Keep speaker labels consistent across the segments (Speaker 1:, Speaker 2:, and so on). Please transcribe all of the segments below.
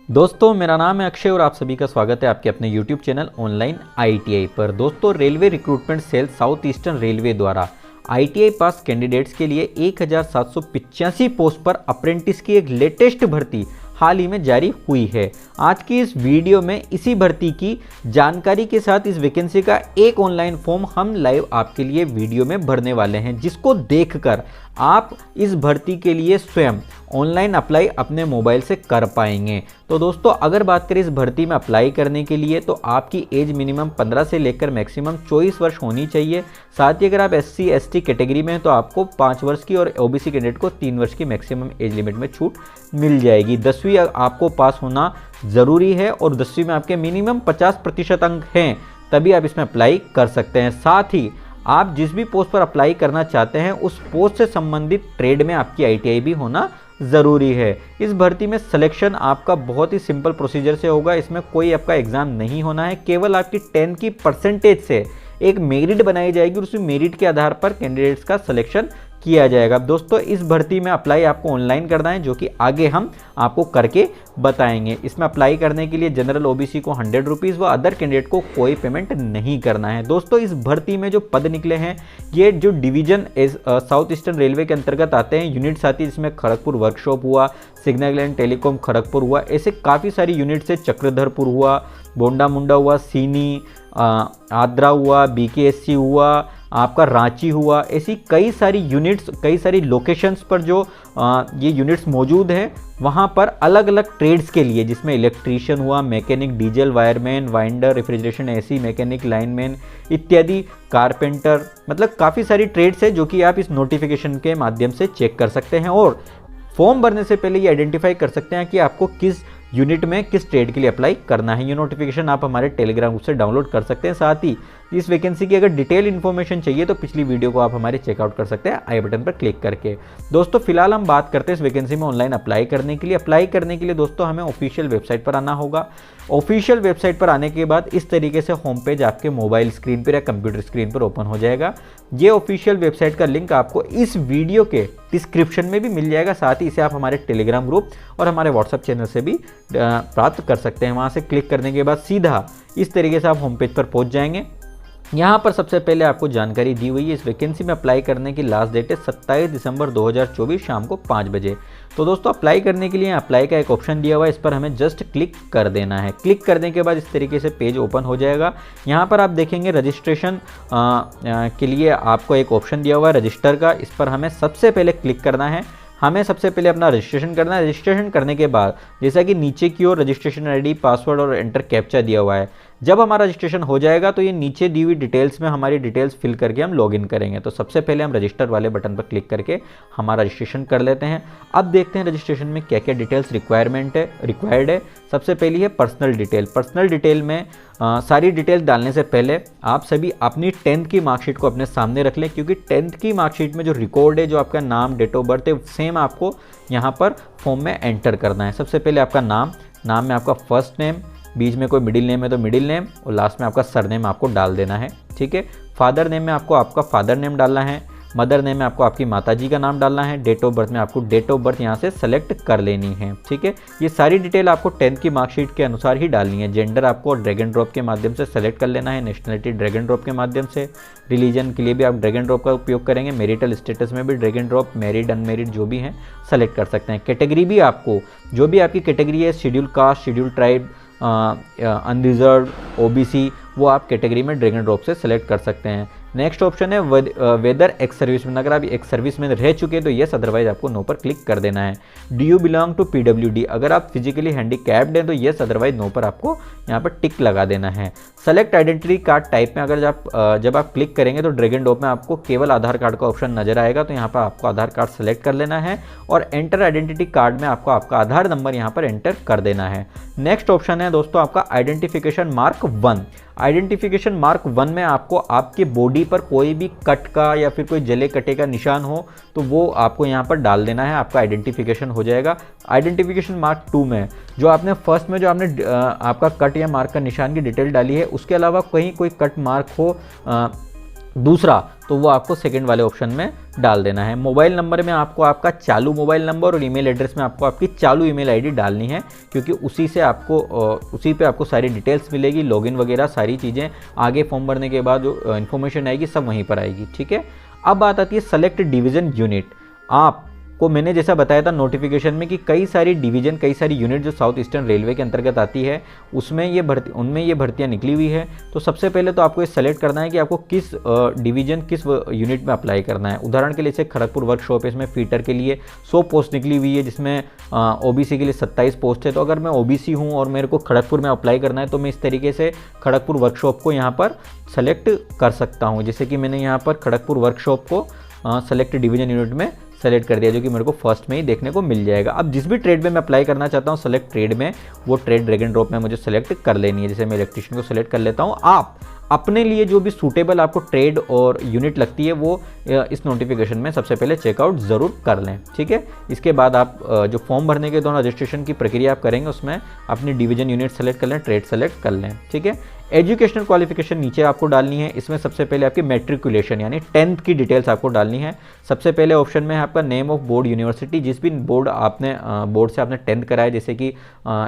Speaker 1: दोस्तों मेरा नाम है अक्षय और आप सभी का स्वागत है आपके अपने YouTube चैनल ऑनलाइन ITI पर। दोस्तों railway recruitment cell south eastern railway द्वारा ITI पास कैंडिडेट्स के लिए 1785 पोस्ट पर अप्रेंटिस की एक लेटेस्ट भर्ती हाल ही में जारी हुई है। आज की इस वीडियो में इसी भर्ती की जानकारी के साथ इस वैकेंसी का एक ऑनलाइन फॉर्म हम लाइव आपके लिए वीडियो में भरने वाले हैं, जिसको देखकर आप इस भर्ती के लिए स्वयं ऑनलाइन अप्लाई अपने मोबाइल से कर पाएंगे। तो दोस्तों अगर बात करें इस भर्ती में अप्लाई करने के लिए तो आपकी एज मिनिमम 15 से लेकर मैक्सिमम 24 वर्ष होनी चाहिए। साथ ही अगर आप SC ST कैटेगरी में हैं तो आपको 5 वर्ष की और OBC कैंडिडेट को 3 वर्ष की मैक्सिमम एज लिमिट में छूट मिल जाएगी। 10वीं आपको पास होना ज़रूरी है और 10वीं में आपके मिनिमम 50% अंक हैं, तभी आप इसमें अप्लाई कर सकते हैं। साथ ही आप जिस भी पोस्ट पर अप्लाई करना चाहते हैं उस पोस्ट से संबंधित ट्रेड में आपकी ITI भी होना ज़रूरी है। इस भर्ती में सिलेक्शन आपका बहुत ही सिंपल प्रोसीजर से होगा। इसमें कोई आपका एग्ज़ाम नहीं होना है, केवल आपकी 10 की परसेंटेज से एक मेरिट बनाई जाएगी और उसी मेरिट के आधार पर कैंडिडेट्स का सिलेक्शन किया जाएगा। दोस्तों इस भर्ती में अप्लाई आपको ऑनलाइन करना है, जो कि आगे हम आपको करके बताएंगे। इसमें अप्लाई करने के लिए जनरल OBC को 100 रुपीज़ व अदर कैंडिडेट को कोई पेमेंट नहीं करना है। दोस्तों इस भर्ती में जो पद निकले हैं ये जो डिवीजन साउथ ईस्टर्न रेलवे के अंतर्गत आते हैं। यूनिट्स आती है जिसमें खड़गपुर वर्कशॉप हुआ, सिग्नल एंड टेलीकॉम खड़गपुर हुआ, ऐसे काफ़ी सारी यूनिट्स है। चक्रधरपुर हुआ, बोंडा मुंडा हुआ, सीनी आद्रा हुआ, BKSC हुआ, आपका रांची हुआ, ऐसी कई सारी यूनिट्स, कई सारी लोकेशंस पर जो ये यूनिट्स मौजूद हैं वहाँ पर अलग अलग ट्रेड्स के लिए, जिसमें इलेक्ट्रीशियन हुआ, mechanic, diesel, wireman, winder, refrigeration AC mechanic, lineman इत्यादि, कारपेंटर, मतलब काफ़ी सारी ट्रेड्स है जो कि आप इस नोटिफिकेशन के माध्यम से चेक कर सकते हैं और फॉर्म भरने से पहले ये आइडेंटिफाई कर सकते हैं कि आपको किस यूनिट में किस ट्रेड के लिए अप्लाई करना है। ये नोटिफिकेशन आप हमारे टेलीग्राम ग्रुप से डाउनलोड कर सकते हैं। साथ ही इस वैकेंसी की अगर डिटेल इन्फॉर्मेशन चाहिए तो पिछली वीडियो को आप हमारे चेकआउट कर सकते हैं आई बटन पर क्लिक करके। दोस्तों फिलहाल हम बात करते हैं इस वैकेंसी में ऑनलाइन अप्लाई करने के लिए। अप्लाई करने के लिए दोस्तों हमें ऑफिशियल वेबसाइट पर आना होगा। ऑफिशियल वेबसाइट पर आने के बाद इस तरीके से होम पेज आपके मोबाइल स्क्रीन पर या कंप्यूटर स्क्रीन पर ओपन हो जाएगा। ये ऑफिशियल वेबसाइट का लिंक आपको इस वीडियो के डिस्क्रिप्शन में भी मिल जाएगा। साथ ही इसे आप हमारे टेलीग्राम ग्रुप और हमारे व्हाट्सएप चैनल से भी प्राप्त कर सकते हैं। वहाँ से क्लिक करने के बाद सीधा इस तरीके से आप होम पेज पर पहुँच जाएंगे। यहाँ पर सबसे पहले आपको जानकारी दी हुई है इस वैकेंसी में अप्लाई करने की लास्ट डेट है 27 दिसंबर 2024 शाम को 5 बजे। तो दोस्तों अप्लाई करने के लिए अप्लाई का एक ऑप्शन दिया हुआ है, इस पर हमें जस्ट क्लिक कर देना है। क्लिक करने के बाद इस तरीके से पेज ओपन हो जाएगा। यहाँ पर आप देखेंगे रजिस्ट्रेशन के लिए आपको एक ऑप्शन दिया हुआ है रजिस्टर का, इस पर हमें सबसे पहले क्लिक करना है। हमें सबसे पहले अपना रजिस्ट्रेशन करना है। रजिस्ट्रेशन करने के बाद जैसा कि नीचे की ओर रजिस्ट्रेशन ID, पासवर्ड और एंटर कैप्चा दिया हुआ है। जब हमारा रजिस्ट्रेशन हो जाएगा तो ये नीचे दी हुई डिटेल्स में हमारी डिटेल्स फिल करके हम लॉगिन करेंगे। तो सबसे पहले हम रजिस्टर वाले बटन पर क्लिक करके हमारा रजिस्ट्रेशन कर लेते हैं। अब देखते हैं रजिस्ट्रेशन में क्या क्या डिटेल्स रिक्वायर्ड है। सबसे पहली है पर्सनल डिटेल। पर्सनल डिटेल में सारी डिटेल डालने से पहले आप सभी अपनी 10th की मार्कशीट को अपने सामने रख लें, क्योंकि 10th की मार्कशीट में जो रिकॉर्ड है, जो आपका नाम, डेट ऑफ बर्थ है, सेम आपको यहाँ पर फॉर्म में एंटर करना है। सबसे पहले आपका नाम में आपका फर्स्ट नेम, बीच में कोई मिडिल नेम है तो मिडिल नेम और लास्ट में आपका सरनेम आपको डाल देना है। ठीक है। फादर नेम में आपको आपका फादर नेम डालना है। मदर नेम में आपको आपकी माताजी का नाम डालना है। डेट ऑफ बर्थ में आपको डेट ऑफ बर्थ यहाँ से सेलेक्ट कर लेनी है। ठीक है। ये सारी डिटेल आपको 10th की मार्कशीट के अनुसार ही डालनी है। जेंडर आपको ड्रैग एंड ड्रॉप के माध्यम से सेलेक्ट कर लेना है। नेशनलिटी ड्रैग एंड ड्रॉप के माध्यम से। रिलीजन के लिए भी आप ड्रैग एंड ड्रॉप का उपयोग करेंगे। मैरिटल स्टेटस में भी drag and drop, married, unmarried जो भी हैं सेलेक्ट कर सकते हैं। कैटेगरी भी आपको जो भी आपकी कैटेगरी है, schedule caste, schedule tribe, unreserved, OBC, वो आप कैटेगरी में ड्रैग एंड ड्रॉप से सेलेक्ट कर सकते हैं। नेक्स्ट ऑप्शन है वेदर एक्स सर्विसमैन। अगर आप एक्स सर्विस में रह चुके हैं तो येस, अदरवाइज आपको नो पर क्लिक कर देना है। Do you belong to PWD। अगर आप फिजिकली हैंडीकैप्ड हैं तो येस, अदरवाइज नो पर आपको यहाँ पर टिक लगा देना है। सेलेक्ट आइडेंटिटी कार्ड टाइप में अगर जब आप क्लिक करेंगे तो ड्रैग एंड ड्रॉप में आपको केवल आधार कार्ड का ऑप्शन नजर आएगा, तो यहाँ पर आपको आधार कार्ड सेलेक्ट कर लेना है और एंटर आइडेंटिटी कार्ड में आपको आपका आधार नंबर यहाँ पर एंटर कर देना है। नेक्स्ट ऑप्शन है दोस्तों आपका आइडेंटिफिकेशन मार्क 1। आइडेंटिफिकेशन मार्क 1 में आपको आपके बॉडी पर कोई भी कट का या फिर कोई जले कटे का निशान हो तो वो आपको यहाँ पर डाल देना है, आपका आइडेंटिफिकेशन हो जाएगा। आइडेंटिफिकेशन मार्क 2 में जो आपने फर्स्ट में जो आपने आपका कट या मार्क का निशान की डिटेल डाली है, उसके अलावा कहीं कोई कट मार्क हो दूसरा तो वो आपको सेकंड वाले ऑप्शन में डाल देना है। मोबाइल नंबर में आपको आपका चालू मोबाइल नंबर और ईमेल एड्रेस में आपको आपकी चालू ईमेल आईडी डालनी है, क्योंकि उसी से आपको उसी पे आपको सारी डिटेल्स मिलेगी, लॉगिन वगैरह सारी चीज़ें आगे फॉर्म भरने के बाद जो इन्फॉर्मेशन आएगी सब वहीं पर आएगी। ठीक है, अब बात आती है सेलेक्ट डिवीज़न यूनिट। आपको मैंने जैसा बताया था नोटिफिकेशन में कि कई सारी डिवीज़न, कई सारी यूनिट जो साउथ ईस्टर्न रेलवे के अंतर्गत आती है उनमें ये भर्तियाँ निकली हुई है। तो सबसे पहले तो आपको ये सेलेक्ट करना है कि आपको किस डिवीज़न, किस यूनिट में अप्लाई करना है। उदाहरण के लिए जैसे खड़गपुर वर्कशॉप है, इसमें फीटर के लिए 100 पोस्ट निकली हुई है, जिसमें ओबीसी के लिए 27 पोस्ट है। तो अगर मैं ओबीसी हूँ और मेरे को खड़गपुर में अप्लाई करना है तो मैं इस तरीके से खड़गपुर वर्कशॉप को यहाँ पर सेलेक्ट कर सकता हूँ। जैसे कि मैंने यहाँ पर खड़गपुर वर्कशॉप को सेलेक्ट डिवीज़न यूनिट में सेलेक्ट कर दिया, जो कि मेरे को फर्स्ट में ही देखने को मिल जाएगा। अब जिस भी ट्रेड में मैं अप्लाई करना चाहता हूँ सेलेक्ट ट्रेड में, वो ट्रेड ड्रैग एंड ड्रॉप में मुझे सेलेक्ट कर लेनी है। जैसे मैं इलेक्ट्रिशियन को सेलेक्ट कर लेता हूँ। आप अपने लिए जो भी सूटेबल आपको ट्रेड और यूनिट लगती है वो इस नोटिफिकेशन में सबसे पहले चेकआउट ज़रूर कर लें। ठीक है, इसके बाद आप जो फॉर्म भरने के दौरान रजिस्ट्रेशन की प्रक्रिया आप करेंगे उसमें अपनी डिवीज़न यूनिट सेलेक्ट कर लें, ट्रेड सेलेक्ट कर लें। ठीक है, एजुकेशनल क्वालिफिकेशन नीचे आपको डालनी है। इसमें सबसे पहले आपकी मैट्रिकुलेशन यानी 10th की डिटेल्स आपको डालनी है। सबसे पहले ऑप्शन में है आपका नेम ऑफ बोर्ड यूनिवर्सिटी, जिस भी बोर्ड बोर्ड से आपने 10th कराया। जैसे कि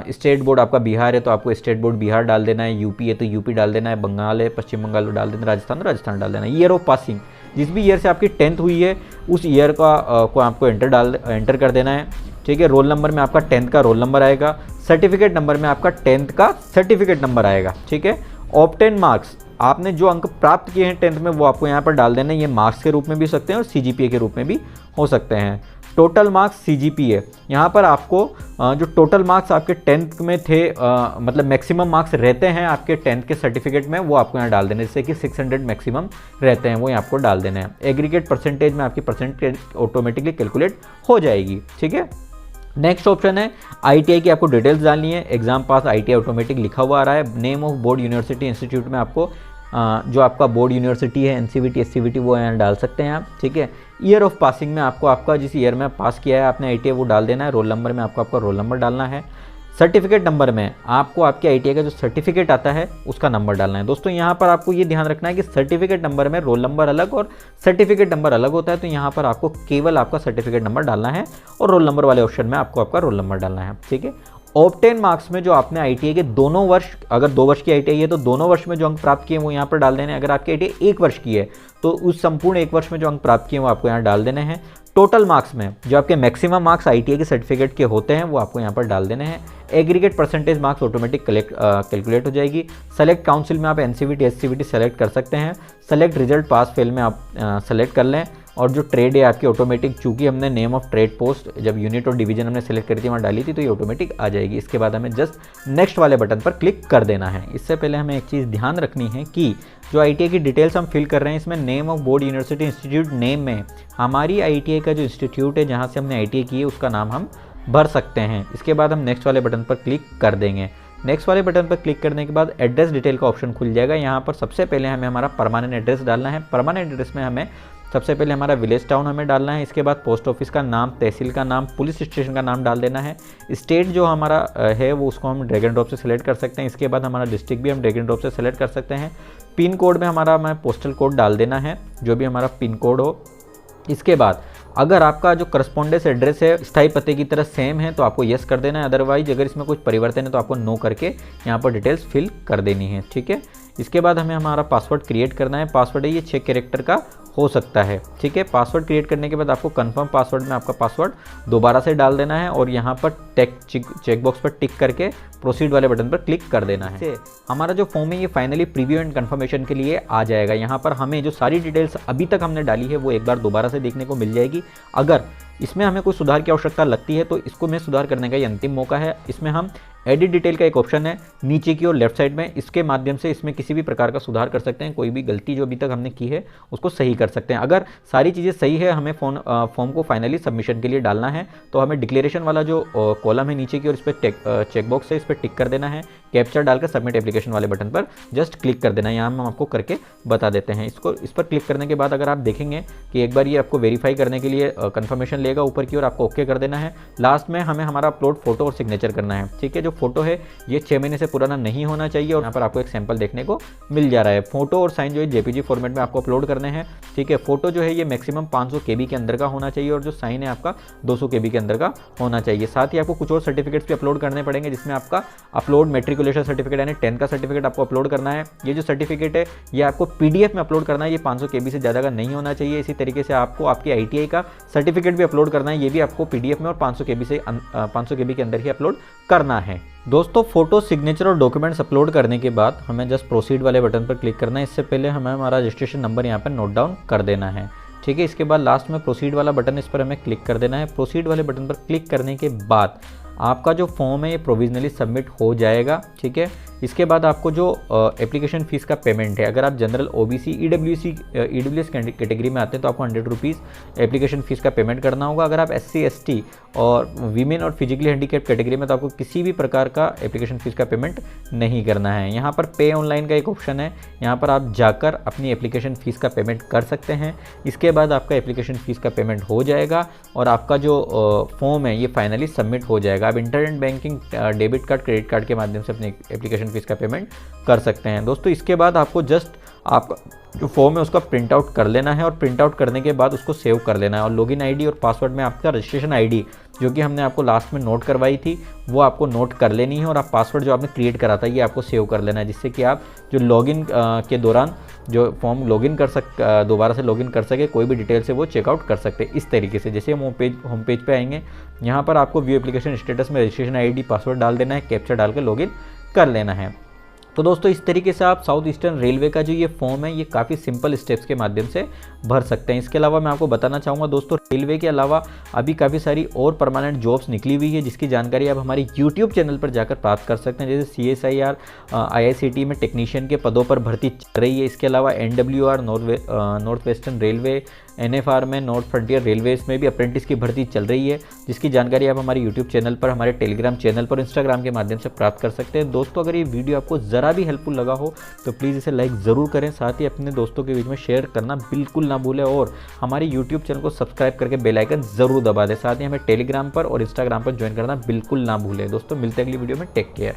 Speaker 1: स्टेट बोर्ड आपका बिहार है तो आपको स्टेट बोर्ड बिहार डाल देना है, यूपी है तो यूपी डाल देना है, बंगाल है पश्चिम बंगाल डाल देना, राजस्थान डाल देना है। ईयर ऑफ पासिंग, जिस भी ईयर से आपकी 10th हुई है उस ईयर को आपको एंटर कर देना है। ठीक है, रोल नंबर में आपका 10th का रोल नंबर आएगा, सर्टिफिकेट नंबर में आपका 10th का सर्टिफिकेट नंबर आएगा। ठीक है, ऑब्टेन मार्क्स, आपने जो अंक प्राप्त किए हैं 10th में वो आपको यहाँ पर डाल देना है। ये मार्क्स के रूप में भी हो सकते हैं और सीजीपीए के रूप में भी हो सकते हैं। टोटल मार्क्स सीजीपीए, यहाँ पर आपको जो टोटल मार्क्स आपके 10th में थे, मतलब मैक्सिमम मार्क्स रहते हैं आपके 10th के सर्टिफिकेट में, वो आपको यहाँ डाल देना है। जैसे कि 600 मैक्सिमम रहते हैं, वो यहाँ आपको डाल देना है। एग्रीगेट परसेंटेज में आपकी परसेंटेज ऑटोमेटिकली कैलकुलेट हो जाएगी। ठीक है, नेक्स्ट ऑप्शन है आईटीआई की आपको डिटेल्स डालनी है। एग्जाम पास आईटीआई ऑटोमेटिक लिखा हुआ आ रहा है। Name of board university institute में आपको जो आपका बोर्ड यूनिवर्सिटी है एनसीवीटी एससीवीटी वो यहाँ डाल सकते हैं आप। ठीक है, ईयर ऑफ पासिंग में आपको आपका जिस ईयर में पास किया है आपने आईटीआई वो डाल देना है। रोल नंबर में आपको आपका रोल नंबर डालना है। सर्टिफिकेट नंबर में आपको आपके आईटीआई का जो सर्टिफिकेट आता है उसका नंबर डालना है। दोस्तों यहाँ पर आपको ये ध्यान रखना है कि सर्टिफिकेट नंबर में रोल नंबर अलग और सर्टिफिकेट नंबर अलग होता है। तो यहाँ पर आपको केवल आपका सर्टिफिकेट नंबर डालना है और रोल नंबर वाले ऑप्शन में आपको आपका रोल नंबर डालना है। ठीक है, ऑब्टेन मार्क्स में जो आपने आईटीआई के दोनों वर्ष, अगर 2 वर्ष की आईटीआई है तो दोनों वर्ष में जो अंक प्राप्त किए वो यहाँ पर डाल देने हैं। अगर आपकी आईटीआई 1 वर्ष की है तो उस संपूर्ण 1 वर्ष में जो अंक प्राप्त किए वो आपको यहाँ डाल देने हैं। टोटल मार्क्स में जो आपके मैक्सिमम मार्क्स आईटीआई के सर्टिफिकेट के होते हैं वो आपको यहाँ पर डाल देने हैं। Aggregate percentage marks automatic calculate हो जाएगी। सेलेक्ट काउंसिल में आप एनसीवीटी एससीवीटी सेलेक्ट कर सकते हैं। सेलेक्ट रिजल्ट पास फेल में आप सेलेक्ट कर लें। और जो ट्रेड है आपकी ऑटोमेटिक, चूंकि हमने नेम ऑफ ट्रेड पोस्ट जब यूनिट और डिवीजन हमने सेलेक्ट करी थी वहाँ डाली थी तो ये ऑटोमेटिक आ जाएगी। इसके बाद हमें जस्ट नेक्स्ट वाले बटन पर क्लिक कर देना है। इससे पहले हमें एक चीज़ ध्यान रखनी है कि जो आईटीआई की डिटेल्स हम फिल कर रहे हैं इसमें name of board university institute name में हमारी आईटीआई का जो इंस्टीट्यूट है जहाँ से हमने आईटीआई की है उसका नाम हम भर सकते हैं। इसके बाद हम नेक्स्ट वाले बटन पर क्लिक कर देंगे। नेक्स्ट वाले बटन पर क्लिक करने के बाद एड्रेस डिटेल का ऑप्शन खुल जाएगा। यहाँ पर सबसे पहले हमें हमारा परमानेंट एड्रेस डालना है। परमानेंट एड्रेस में हमें सबसे पहले हमारा विलेज टाउन हमें डालना है। इसके बाद पोस्ट ऑफिस का नाम, तहसील का नाम, पुलिस स्टेशन का नाम डाल देना है। स्टेट जो हमारा है वो उसको हम ड्रैग एंड ड्रॉप से सेलेक्ट कर सकते हैं। इसके बाद हमारा डिस्ट्रिक्ट भी हम ड्रैग एंड ड्रॉप से सेलेक्ट कर सकते हैं। पिन कोड में हमें पोस्टल कोड डाल देना है, जो भी हमारा पिन कोड हो। इसके बाद अगर आपका जो करस्पॉन्डेंस एड्रेस है स्थायी पते की तरह सेम है तो आपको येस कर देना है। अदरवाइज अगर इसमें कुछ परिवर्तन है तो आपको नो करके यहाँ पर डिटेल्स फिल कर देनी है। ठीक है, इसके बाद हमें हमारा पासवर्ड क्रिएट करना है। पासवर्ड है ये 6 कैरेक्टर का हो सकता है। ठीक है, पासवर्ड क्रिएट करने के बाद आपको कंफर्म पासवर्ड में आपका पासवर्ड दोबारा से डाल देना है और यहाँ पर चेक बॉक्स पर टिक करके प्रोसीड वाले बटन पर क्लिक कर देना है। हमारा जो फॉर्म है ये फाइनली प्रीव्यू एंड कंफर्मेशन के लिए आ जाएगा। यहाँ पर हमें जो सारी डिटेल्स अभी तक हमने डाली है वो एक बार दोबारा से देखने को मिल जाएगी। अगर इसमें हमें कोई सुधार की आवश्यकता लगती है तो इसको में सुधार करने का ये अंतिम मौका है। इसमें हम एडिट डिटेल का एक ऑप्शन है नीचे की ओर लेफ्ट साइड में, इसके माध्यम से इसमें किसी भी प्रकार का सुधार कर सकते हैं। कोई भी गलती जो अभी तक हमने की है उसको सही कर सकते हैं। अगर सारी चीज़ें सही है, हमें फॉर्म को फाइनली सबमिशन के लिए डालना है तो हमें डिक्लेरेशन वाला जो कॉलम है नीचे की ओर इस पर चेकबॉक्स है, इस पर टिक कर देना है। कैप्चर डालकर सबमिट एप्लीकेशन वाले बटन पर जस्ट क्लिक कर देना है। यहाँ हम आपको करके बता देते हैं। इस पर क्लिक करने के बाद अगर आप देखेंगे कि एक बार ये आपको वेरीफाई करने के लिए कंफर्मेशन लेगा ऊपर की ओर, आपको ओके कर देना है। लास्ट में हमें हमारा अपलोड फोटो और सिग्नेचर करना है। ठीक है, जो फोटो है ये 6 महीने से पुराना नहीं होना चाहिए और यहाँ पर आपको एक सैंपल देखने को मिल जा रहा है। फोटो और साइन जो है जेपीजी फॉर्मेट में आपको अपलोड करने हैं, ठीक है। फोटो जो है ये मैक्सिमम 500 केबी के अंदर का होना चाहिए और जो साइन है आपका 200 केबी के अंदर का होना चाहिए। साथ ही आपको कुछ और सर्टिफिकेट्स भी अपलोड करने पड़ेंगे, जिसमें आपका अपलोड मेट्रिकुलेशन सर्टिफिकेट यानी 10th का सर्टिफिकेट आपको अपलोड करना है। ये जो सर्टिफिकेट है ये आपको पीडीएफ में अपलोड करना है, ये 500 केबी से ज़्यादा का नहीं होना चाहिए। इसी तरीके से आपको आपकी आईटीआई का सर्टिफिकेट भी अपलोड करना है, ये भी आपको पीडीएफ में और 500 केबी के अंदर ही अपलोड करना है। दोस्तों फोटो, सिग्नेचर और डॉक्यूमेंट्स अपलोड करने के बाद हमें जस्ट प्रोसीड वाले बटन पर क्लिक करना है। इससे पहले हमें हमारा रजिस्ट्रेशन नंबर यहाँ पर नोट डाउन कर देना है, ठीक है। इसके बाद लास्ट में प्रोसीड वाला बटन, इस पर हमें क्लिक कर देना है। प्रोसीड वाले बटन पर क्लिक करने के बाद आपका जो फॉर्म है ये प्रोविजनली सबमिट हो जाएगा, ठीक है। इसके बाद आपको जो एप्लीकेशन फ़ीस का पेमेंट है, अगर आप जनरल ओबीसी ईडब्ल्यूएस कैटेगरी में आते हैं तो आपको 100 रुपीज़ एप्लीकेशन फ़ीस का पेमेंट करना होगा। अगर आप एससी एसटी और वीमेन और फिजिकली हैंडीकैप कैटेगरी में तो आपको किसी भी प्रकार का एप्लीकेशन फ़ीस का पेमेंट नहीं करना है। यहाँ पर पे ऑनलाइन का एक ऑप्शन है, यहाँ पर आप जाकर अपनी एप्लीकेशन फ़ीस का पेमेंट कर सकते हैं। इसके बाद आपका एप्लीकेशन फ़ीस का पेमेंट हो जाएगा और आपका जो फॉर्म है ये फाइनली सबमिट हो जाएगा। आप internet banking, debit card, credit card के माध्यम से अपनी एप्लीकेशन फीस का पेमेंट कर सकते हैं। दोस्तों इसके बाद आपको जस्ट आपका जो फॉर्म है उसका प्रिंट आउट कर लेना है और प्रिंट आउट करने के बाद उसको सेव कर लेना है और लॉगिन आईडी और पासवर्ड में आपका रजिस्ट्रेशन आईडी जो कि हमने आपको लास्ट में नोट करवाई थी वो आपको नोट कर लेनी है और आप पासवर्ड जो आपने क्रिएट करा था ये आपको सेव कर लेना है, जिससे कि आप जो लॉगिन के दौरान जो फॉर्म दोबारा से लॉगिन कर सके, कोई भी डिटेल से वो चेकआउट कर सकते हैं। इस तरीके से जैसे हम होम पेज पे आएंगे, यहाँ पर आपको व्यू एप्लीकेशन स्टेटस में रजिस्ट्रेशन आईडी, पासवर्ड डाल देना है, कैप्चा डाल के लॉगिन कर लेना है। तो दोस्तों इस तरीके से आप साउथ ईस्टर्न रेलवे का जो ये फॉर्म है ये काफ़ी सिंपल स्टेप्स के माध्यम से भर सकते हैं। इसके अलावा मैं आपको बताना चाहूँगा दोस्तों, रेलवे के अलावा अभी काफ़ी सारी और परमानेंट जॉब्स निकली हुई है जिसकी जानकारी आप हमारे यूट्यूब चैनल पर जाकर प्राप्त कर सकते हैं। जैसे CSIR IICT में टेक्नीशियन के पदों पर भर्ती चल रही है। इसके अलावा NWR north western railway, NFR में नॉर्थ फ्रंटियर रेलवेज में भी अप्रेंटिस की भर्ती चल रही है, जिसकी जानकारी आप हमारे यूट्यूब चैनल पर, हमारे टेलीग्राम चैनल पर, इंस्टाग्राम के माध्यम से प्राप्त कर सकते हैं। दोस्तों अगर ये वीडियो आपको ज़रा भी हेल्पफुल लगा हो तो प्लीज़ इसे लाइक ज़रूर करें, साथ ही अपने दोस्तों के बीच में शेयर करना बिल्कुल ना भूलें और हमारे यूट्यूब चैनल को सब्सक्राइब करके बेल आइकन ज़रूर दबा दें। साथ ही हमें टेलीग्राम पर और इंस्टाग्राम पर ज्वाइन करना बिल्कुल ना भूलें। दोस्तों मिलते हैं अगली वीडियो में, टेक केयर।